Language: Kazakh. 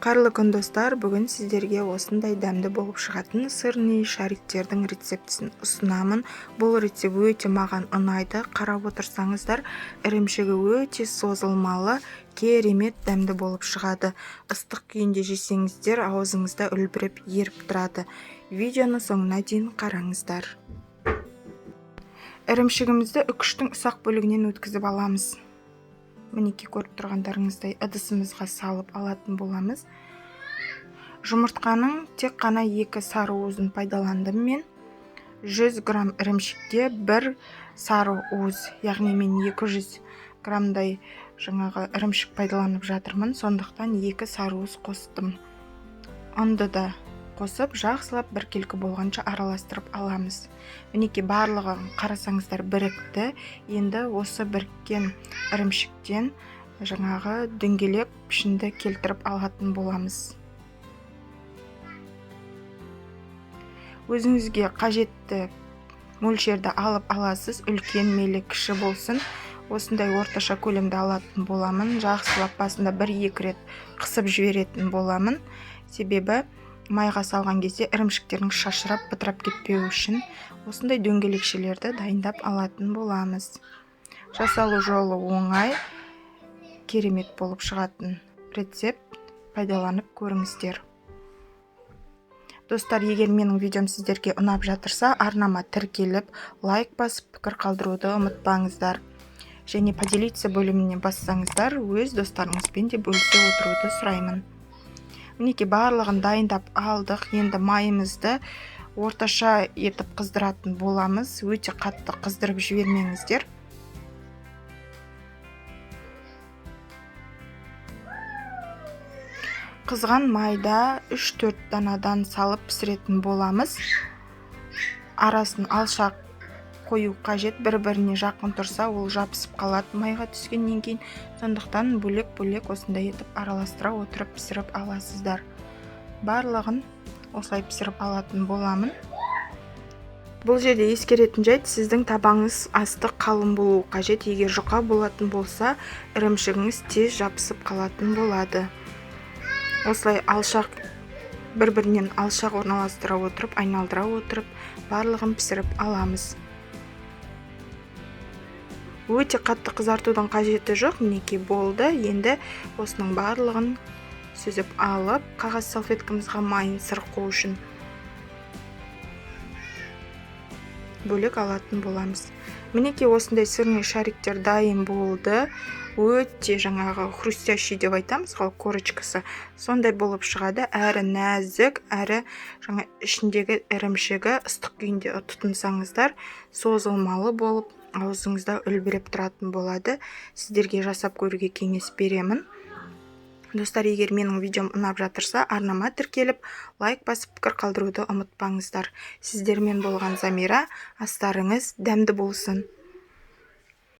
Қарлы күн достар, бүгін сіздерге осындай дәмді болып шығатын сырный шариктердің рецептісін ұсынамын. Бұл рецепт өте маған ұнайды. Қарап отырсаңыздар, ірімшігі өте созылмалы, керемет дәмді болып шығады. Ыстық күйінде жесеңіздер, аузыңызда үлбіреп еріп тұрады. Видеоны соңына дейін қараңыздар. Ірімшігімізді үкіштің ұсақ бөлігінен өткізіп аламыз. Мінеки көріп тұрғандарыңыздай ыдысымызға салып алатын боламыз. Жұмыртқаның тек қана 2 сары уызын пайдаландым мен. 100 грамм ірімшікте 1 сары уыз, яғни мен 200 граммдай жаңағы ірімшік пайдаланып жатырмын, сондықтан 2 сары уыз қостым. Ұнды да қосып, жақсылап біркелкі болғанша араластырып аламыз. Мінеки барлығы қарасаңыздар бірікті. Енді осы біріккен ірімшіктен жаңағы дөңгелек пішінді келтіріп алатын боламыз. Өзіңізге қажетті мөлшерді алып аласыз, үлкен мейлі кіші болсын. Осындай орташа көлемді алатын боламын. Жақсылап басында 1-2 рет қысып жіберетін боламын. Себебі майға салған кезде ірімшіктердің шашырап бытырап кетпеу үшін осындай дөңгелекшелерді дайындап алатын боламыз. Жасалу жолы оңай, керемет болып шығатын рецепт, пайдаланып көріңіздер. Достар, егер менің видеом сіздерге ұнап жатырса, арнама тіркеліп, лайк басып, пікір қалдыруды ұмытпаңыздар. Және поделиться бөліміне бассаңыздар, өз достарыңызбен де бөлісе отыруды сұраймын. Мінеки барлығын дайындап алдық. Енді майымызды орташа етіп қыздыратын боламыз. Өте қатты қыздырып жібермеңіздер. Қызған майда 3-4 данадан салып пісіретін боламыз. Арасын алшақ қою қажет, бір-біріне жақын тұрса, ол жабысып қалады майға түскеннен кейін. Сондықтан бөлек-бөлек осындай етіп араластыра отырып пісіріп аласыздар. Барлығын осылай пісіріп алатын боламын. Бұл жерде ескеретін жайт, сіздің табаңыз асты қалың болу қажет. Егер жұқа болатын болса, ірімшігіңіз тез жабысып қалатын болады. Осылай алшақ, бір-бірінен алшақ орналастыра отырып, айналдыра отырып, барлығын пісіріп аламыз. Өте қатты қызартудың қажеті жоқ. Мінеки болды. Енді осының барлығын сүзіп алып, қағаз салфеткамызға майын сырқу үшін бөлек алатын боламыз. Мінеки осындай сырный шариктер дайын болды. Өте жаңағы хрустящий деп айтамыз ғой, корочкасы. Сондай болып шығады. Әрі нәзік, әрі жаңа ішіндегі ірімшігі ыстық күйінде тұтынсаңыздар, созылмалы болып, аузыңызда үлбіреп тұратын болады. Сіздерге жасап көруге кеңес беремін. Достар, егер менің видеом ұнап жатырса, арнама тіркеліп, лайк басып, пікір қалдыруды ұмытпаңыздар. Сіздермен болған Замира. Астарыңыз дәмді болсын.